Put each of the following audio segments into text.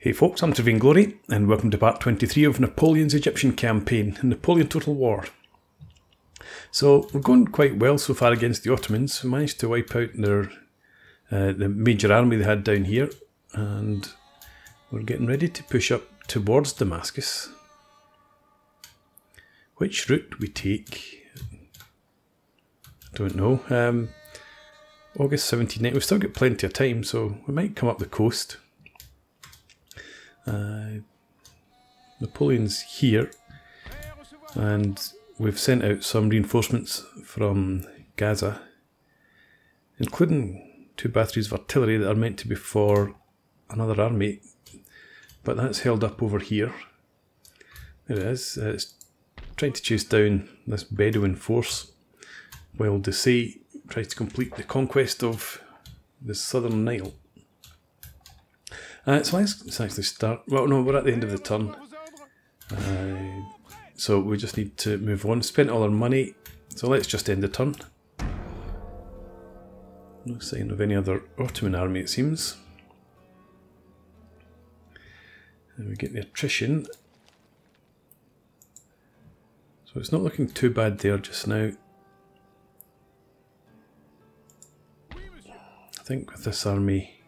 Hey folks, I'm Trevor Glory, and welcome to part 23 of Napoleon's Egyptian campaign, Napoleon Total War. So, we're going quite well so far against the Ottomans. We managed to wipe out their the major army they had down here, and we're getting ready to push up towards Damascus. Which route we take, I don't know. August 17th, we've still got plenty of time, so we might come up the coast. Napoleon's here, and we've sent out some reinforcements from Gaza, including 2 batteries of artillery that are meant to be for another army, but that's held up over here. There it is. It's trying to chase down this Bedouin force while Desaix tries to complete the conquest of the southern Nile. So let's actually start. Well, no, we're at the end of the turn. So we just need to move on. Spent all our money, so let's just end the turn. No sign of any other Ottoman army, it seems. And we get the attrition. So it's not looking too bad there just now. I think with this army,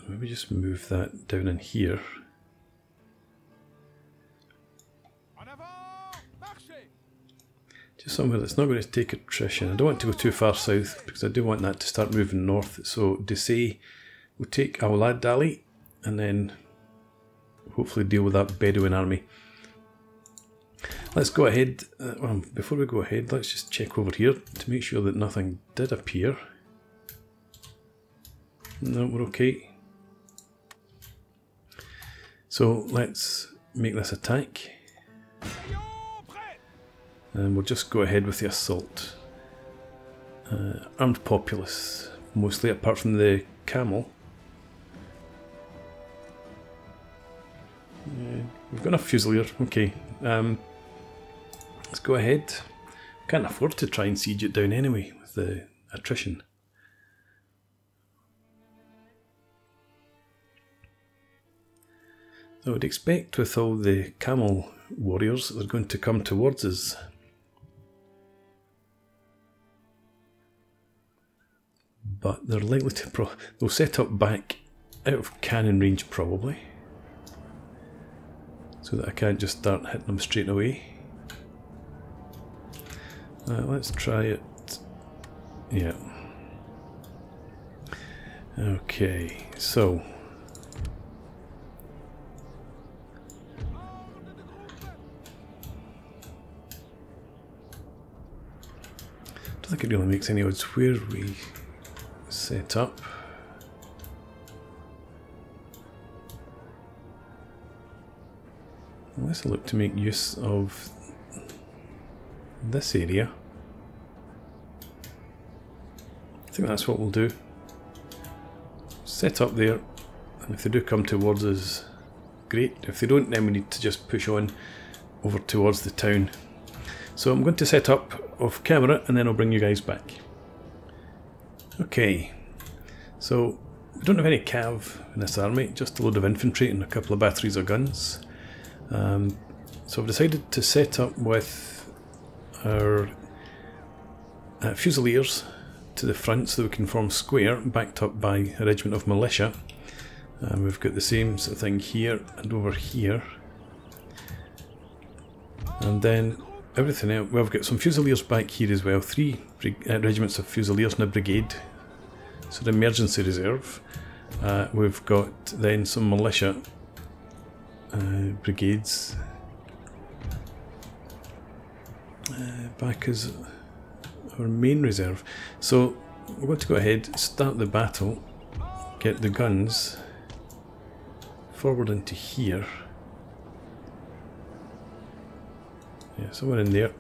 maybe just move that down in here. Just somewhere that's not going to take attrition. I don't want to go too far south because I do want that to start moving north. So Desaix will take Awlad Ali and then hopefully deal with that Bedouin army. Let's go ahead. Well, before we go ahead, let's just check over here to make sure that nothing did appear. No, we're okay. So let's make this attack, and we'll just go ahead with the assault. Armed populace, mostly, apart from the camel. We've got enough fusiliers, okay. Let's go ahead. Can't afford to try and siege it down anyway with the attrition. I would expect with all the camel warriors that are going to come towards us. But they're likely to they'll set up back out of cannon range probably, so that I can't just start hitting them straight away. Let's try it. Yeah. Okay, so I don't think it really makes any odds where we set up. Let's look to make use of this area. I think that's what we'll do. Set up there, and if they do come towards us, great. If they don't, then we need to just push on over towards the town. So I'm going to set up off camera and then I'll bring you guys back. Okay, so we don't have any cav in this army, just a load of infantry and a couple of batteries of guns. So I've decided to set up with our fusiliers to the front so that we can form square, backed up by a regiment of militia. We've got the same sort of thing here and over here. And then everything else, well, we've got some fusiliers back here as well, 3 regiments of fusiliers and a brigade, so the emergency reserve. We've got then some militia brigades back as our main reserve. So we're going to go ahead, start the battle, get the guns forward into here. Yeah, somewhere in there.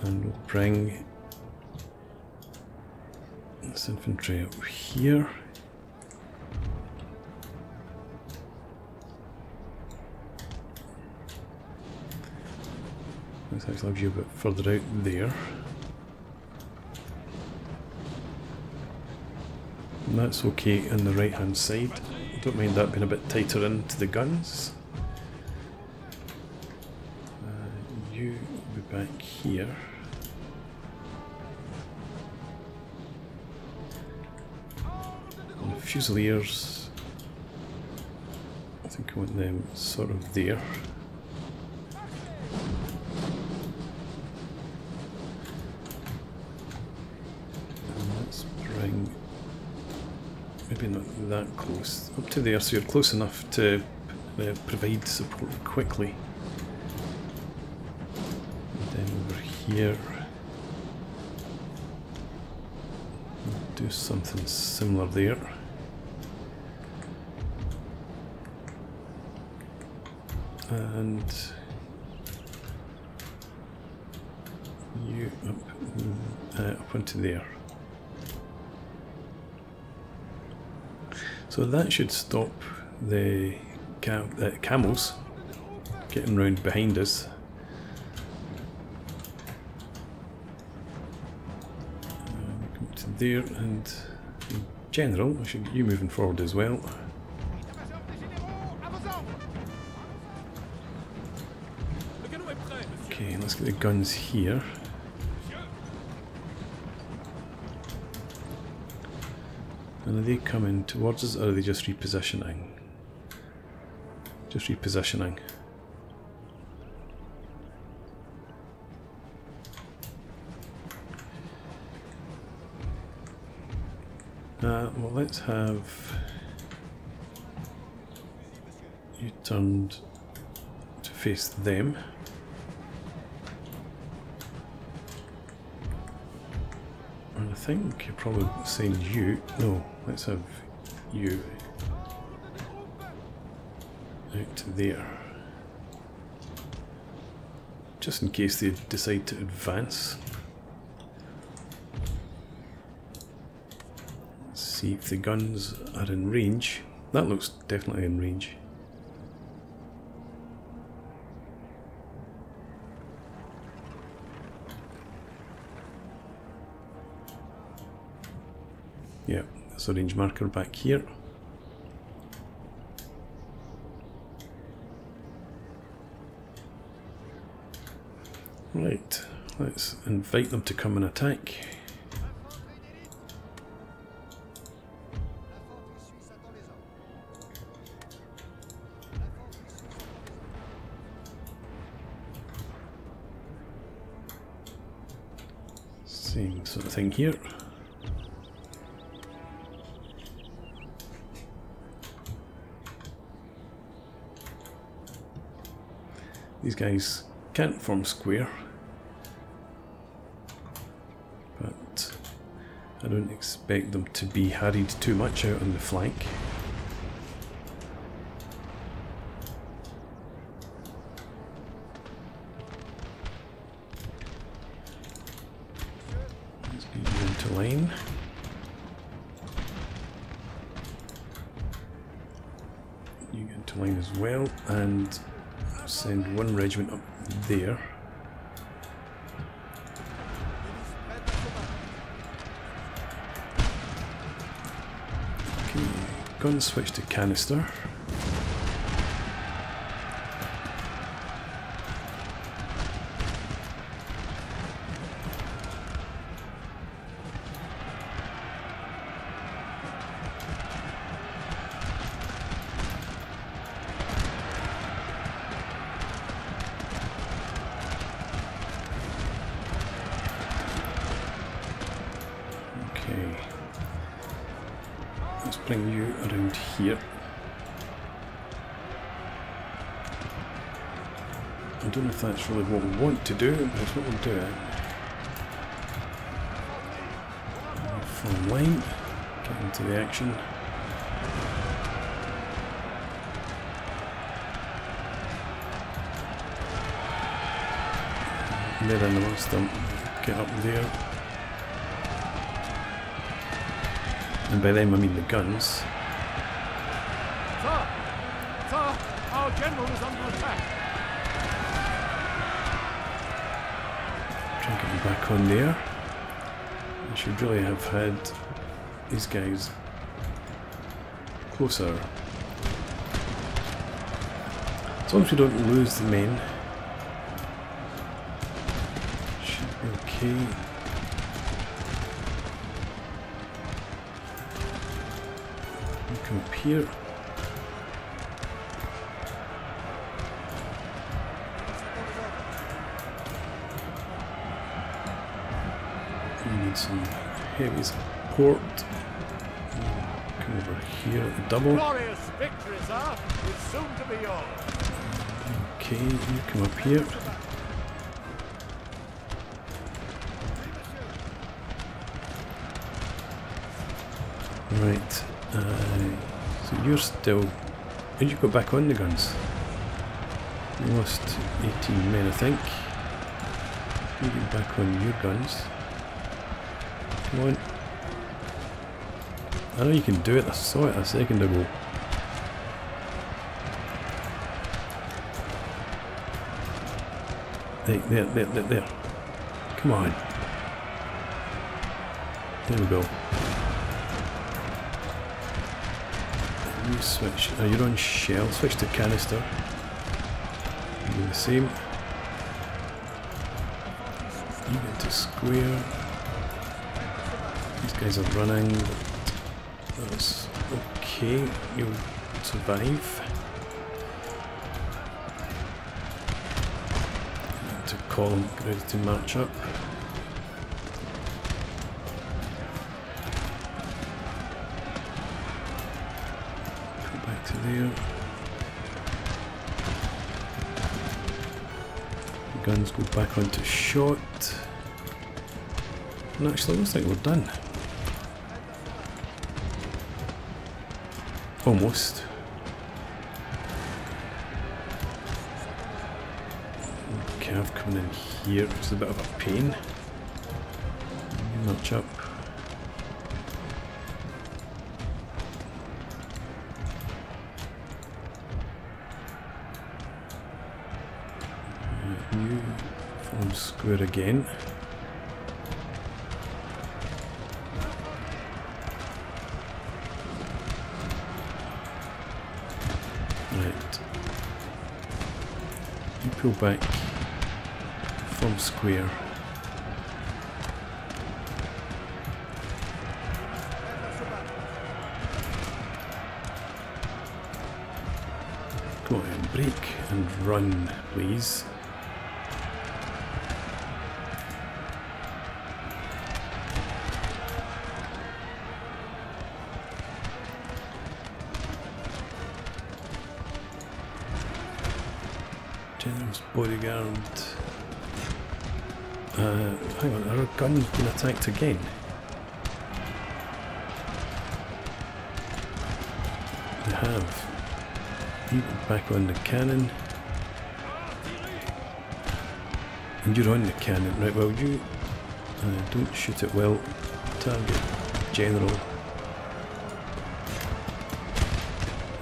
And we'll bring this infantry up here. Let's actually have you a bit further out there. And that's okay on the right hand side. I don't mind that being a bit tighter into the guns. You will be back here. And the Fusiliers, I think I want them sort of there. Maybe not that close, up to there, so you're close enough to provide support quickly. And then over here, do something similar there. And you up onto there. So that should stop the camels getting round behind us. Come to there, and in general, I should get you moving forward as well. Okay, let's get the guns here. And are they coming towards us, or are they just repositioning? Just repositioning. Well, let's have you turned to face them. And I think you're probably saying you. No, let's have you out to there. Just in case they decide to advance. Let's see if the guns are in range. That looks definitely in range. Yeah, there's a range marker back here. Right, let's invite them to come and attack. Same sort of thing here. These guys can't form square, but I don't expect them to be harried too much out on the flank. Let's get you into line. You get into line as well, and send one regiment up there. Okay, gun switch to canister. Let's bring you around here. I don't know if that's really what we want to do, but that's what we'll do. Form line, get into the action. They're in the last dump, get up there. And by them I mean the guns. Sir! Sir! Our general is under attack! Try and get them back on there. I should really have had these guys closer. As long as we don't lose the men, should be okay. Come up here. We need some heavy support. Come over here at the double. Glorious victory, sir. It's soon to be yours. Okay, you come up here. Right. So you're still... Did you go back on the guns? You lost 18 men, I think. You get back on your guns. Come on. I know you can do it. I saw it a second ago. There. Come on. There we go. You switch. Oh, you're on shell. Switch to canister. Do the same. You get to square. These guys are running. That's okay. You'll survive. To column, ready to march up. Go back to there. The guns go back onto shot. And actually, it looks like we're done. Almost. Cav coming in here, which is a bit of a pain. March up. You form square again. Right. You pull back. Form square. Go ahead, break and run, please. General's bodyguard. Hang on, are our guns being attacked again? They have. You go back on the cannon. And you're on the cannon. Right, well you don't shoot it well. Target general.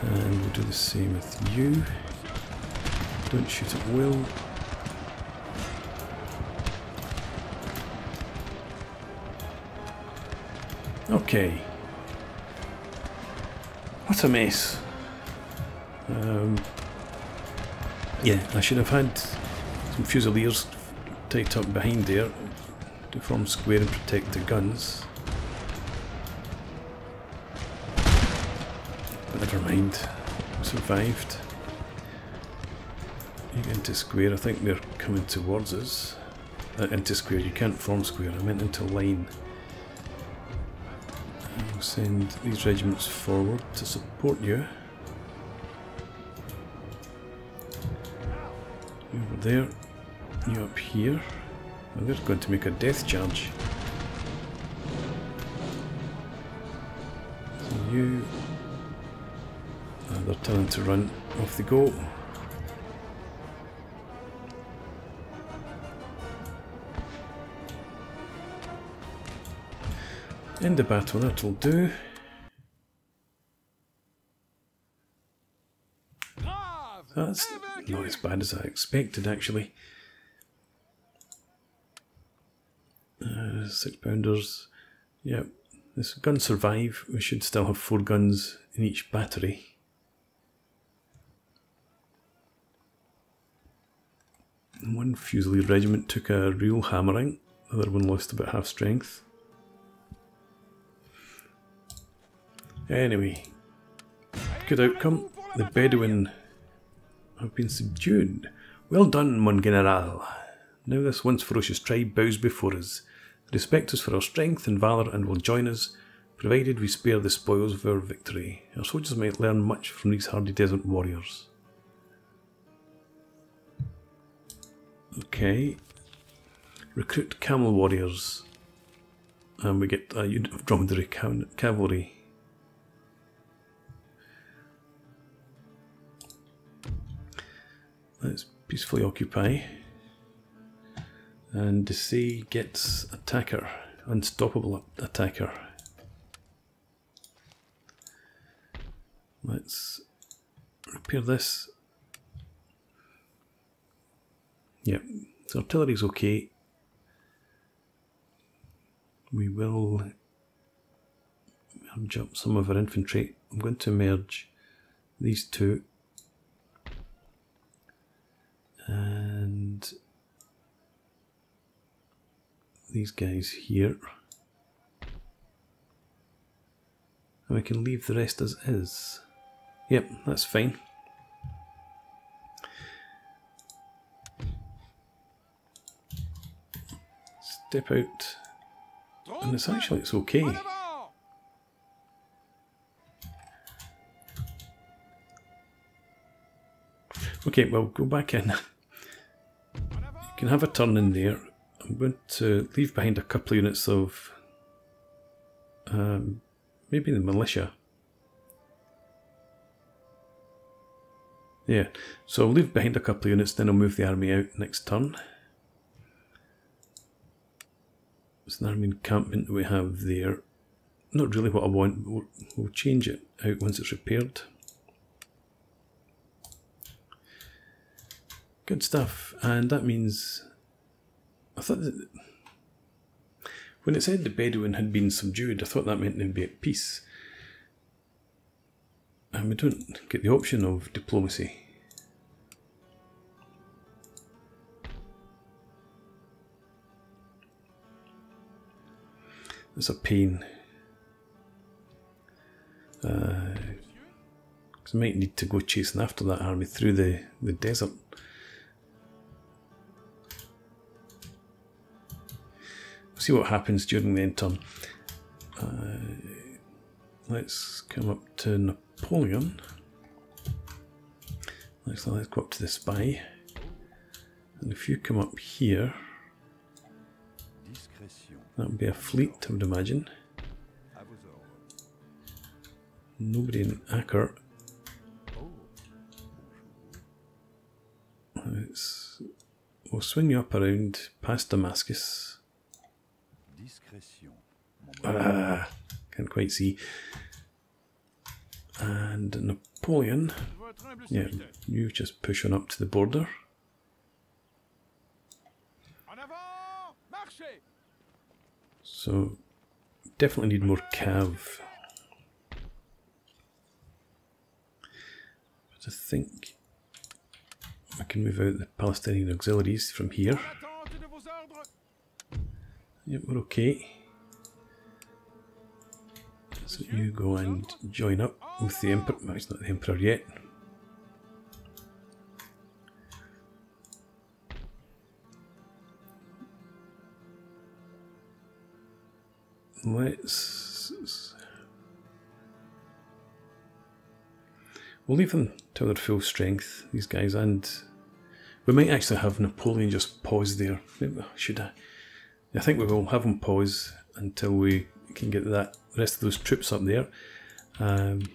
And we'll do the same with you. Don't shoot it well. Okay. What a mess. Yeah, I should have had some fusiliers tied up behind there to form square and protect the guns. But never mind. Survived. You get into square. I think they're coming towards us. Into square. You can't form square. I meant into line. We'll send these regiments forward to support you. You over there, you up here. Well, they're going to make a death charge. So you... they're turning to run. Off they go. End the battle, that'll do. That's not as bad as I expected, actually. 6 pounders. Yep, this gun survive. We should still have 4 guns in each battery. One Fusilier regiment took a real hammering, the other one lost about half strength. Anyway, good outcome. The Bedouin have been subdued. Well done, mon general. Now this once ferocious tribe bows before us. They respect us for our strength and valour and will join us, provided we spare the spoils of our victory. Our soldiers might learn much from these hardy desert warriors. Okay. Recruit camel warriors. And we get a unit of dromedary cavalry. Let's peacefully occupy. And Desaix gets attacker. Unstoppable attacker. Let's repair this. Yep, so artillery's okay. We will merge up some of our infantry. I'm going to merge these two. And these guys here. And we can leave the rest as is. Yep, that's fine. Step out. And it's okay. Okay, well, go back in. You can have a turn in there. I'm going to leave behind a couple of units of maybe the militia. Yeah, so I'll leave behind a couple of units, then I'll move the army out next turn. It's an army encampment that we have there. Not really what I want, but we'll change it out once it's repaired. Good stuff, and that means... I thought that... When it said the Bedouin had been subdued, I thought that meant they'd be at peace. And we don't get the option of diplomacy. It's a pain. Because I might need to go chasing after that army through the desert. We'll see what happens during the end turn. Let's come up to Napoleon. Let's go up to the spy. And if you come up here, that would be a fleet, I would imagine. Nobody in Acre. We'll swing you up around past Damascus. Can't quite see. And Napoleon, yeah, you just push on up to the border. So, definitely need more cav. But I think I can move out the Palestinian auxiliaries from here. Yep, we're okay. So you go and join up with the Emperor. No, he's not the Emperor yet. We'll leave them to their full strength, these guys, and we might actually have Napoleon just pause there. Should I? I think we will have him pause until we can get the rest of those troops up there. And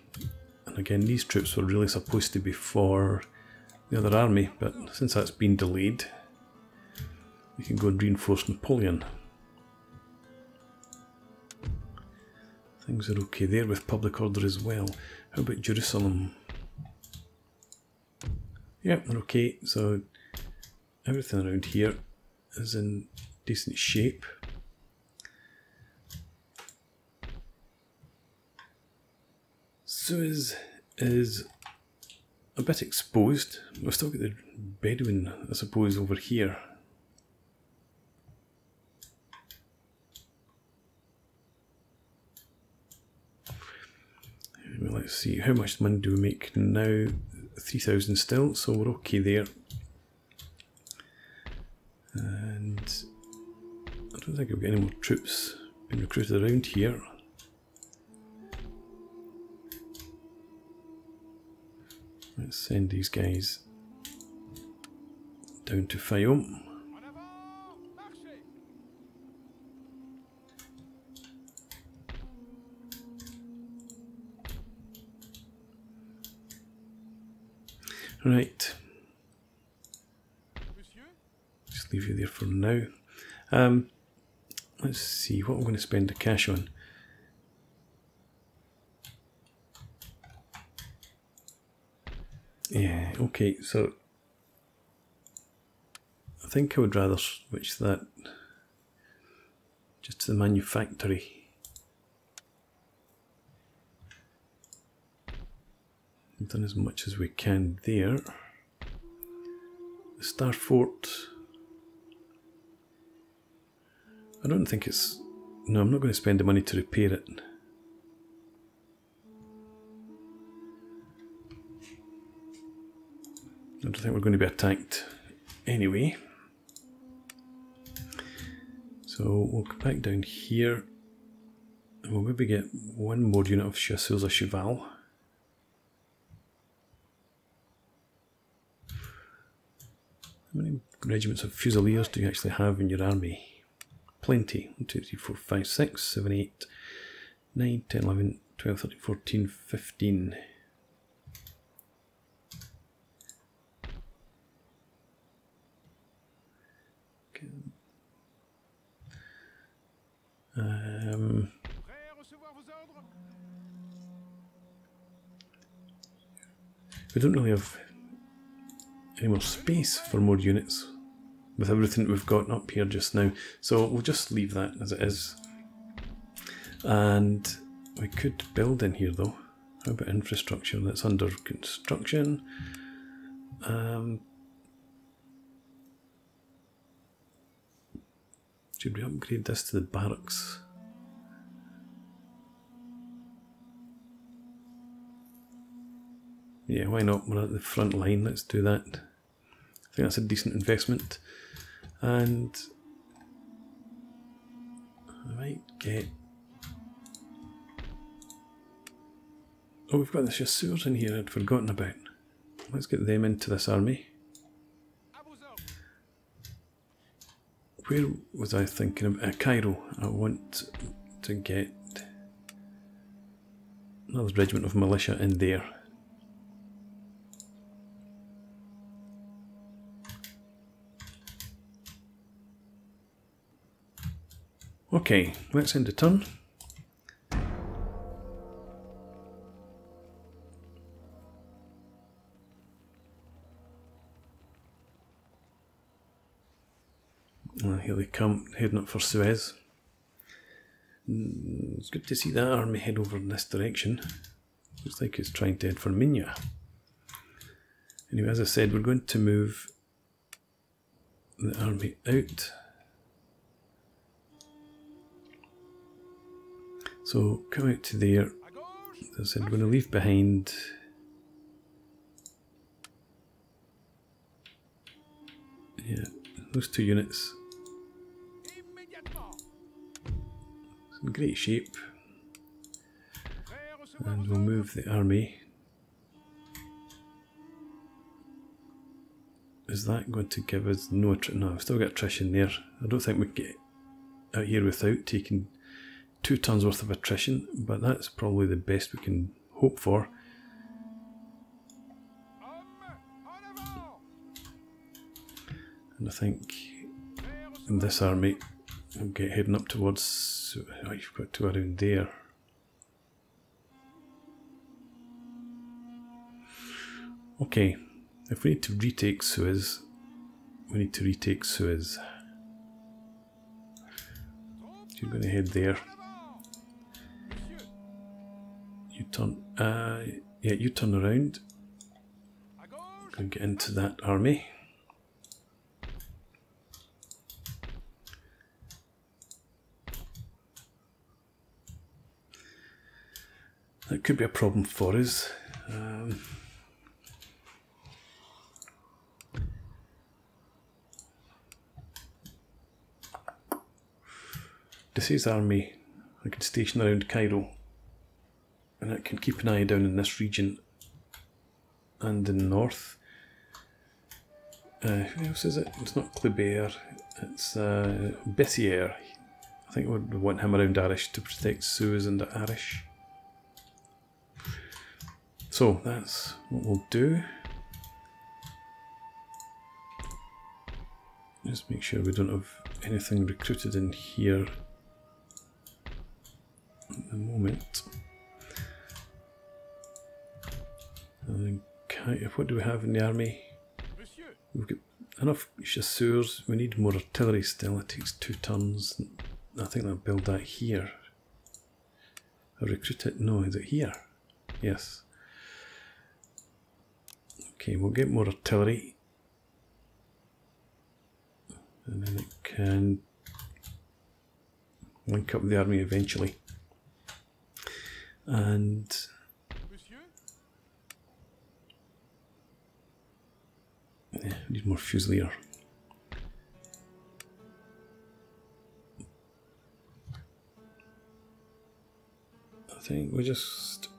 again, these troops were really supposed to be for the other army, but since that's been delayed, we can go and reinforce Napoleon. Things are okay there with public order as well. How about Jerusalem? Yep, they're okay. So everything around here is in decent shape. Suez is a bit exposed. We've still got the Bedouin, I suppose, over here. Let's see, how much money do we make now? 3,000 still, so we're okay there. And I don't think we've got any more troops being recruited around here. Let's send these guys down to Fayoum. Right. Just leave you there for now. Let's see what I'm going to spend the cash on. Yeah, okay, so I think I would rather switch that just to the manufactory. We've done as much as we can there. The Star Fort, I don't think it's... No, I'm not going to spend the money to repair it. I don't think we're going to be attacked anyway. So we'll go back down here and we'll maybe get one more unit of Chasseurs à Cheval. How many regiments of Fusiliers do you actually have in your army? Plenty. 1, 2, 3, 4, 5, 6, 7, 8, 9, 10, 11, 12, 13, 14, 15. Okay. We don't really have any more space for more units with everything we've got up here just now, so we'll just leave that as it is. And we could build in here though. How about infrastructure? That's under construction. Should we upgrade this to the barracks? Yeah, why not? We're at the front line, let's do that. I think that's a decent investment. And I might get... Oh, we've got the Chasseurs in here I'd forgotten about. Let's get them into this army. Where was I thinking of? Cairo. I want to get another regiment of militia in there. Okay, let's end the turn. Here they come, heading up for Suez. It's good to see that army head over in this direction. Looks like it's trying to head for Minya. Anyway, as I said, we're going to move the army out. So come out to there. As I said, we're going to leave behind those two units. It's in great shape. And we'll move the army. Is that going to give us no attrition? No, I've still got attrition there. I don't think we can get out here without taking 2 tons worth of attrition, but that's probably the best we can hope for. And I think in this army will get heading up towards... Oh, you've got 2 around there. Okay, if we need to retake Suez, we need to retake Suez. You're going to head there. You Turn. Yeah, you turn around. Go and get into that army. That could be a problem for us. Desaix's army, I could station around Cairo, and it can keep an eye down in this region and in the north. Who else is it? It's not Kleber, it's Bessiers. I think we would want him around Arish to protect Suez and Arish. So that's what we'll do. Just make sure we don't have anything recruited in here at the moment. And then, what do we have in the army? We've got enough chasseurs. We need more artillery still. It takes 2 turns. I think I'll build that here. I'll recruit it. No, is it here? Yes. Okay, we'll get more artillery. And then it can link up with the army eventually. And yeah, need more fusilier. I think we just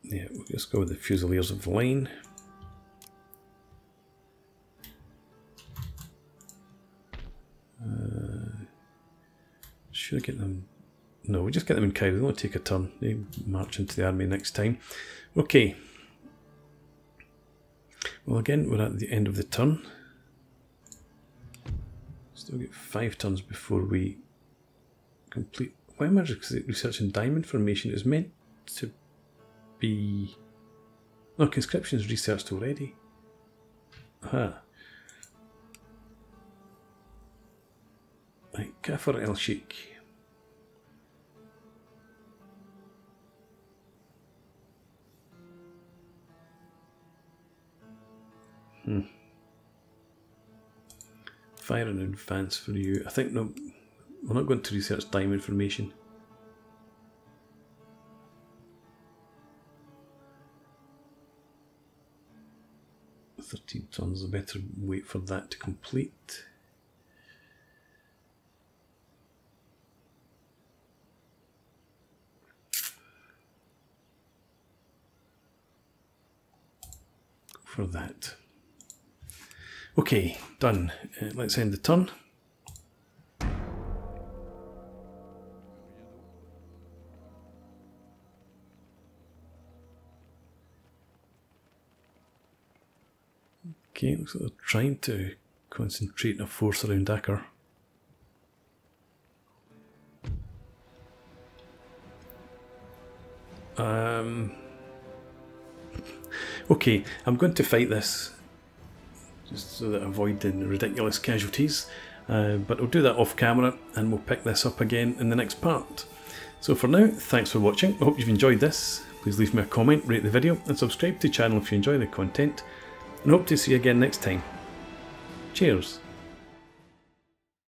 we'll just go with the fusiliers of the line. Should I get them? No, we just get them in Cairo. They only take a turn. They march into the army next time. Okay. Well, again, we're at the end of the turn. Still get 5 turns before we complete. Why am I researching diamond formation? It's meant to be. No, conscription is researched already. Aha. Right, Kafir El Sheikh. Fire in advance for you. I think no, we're not going to research diamond formation. $13 turns. I better wait for that to complete. For that. Okay, done. Let's end the turn. Okay, looks like they're trying to concentrate a force around Acre. Okay, I'm going to fight this just so that I avoid the ridiculous casualties, but I'll do that off camera and we'll pick this up again in the next part. So for now, thanks for watching. I hope you've enjoyed this. Please leave me a comment, rate the video and subscribe to the channel if you enjoy the content, and hope to see you again next time. Cheers!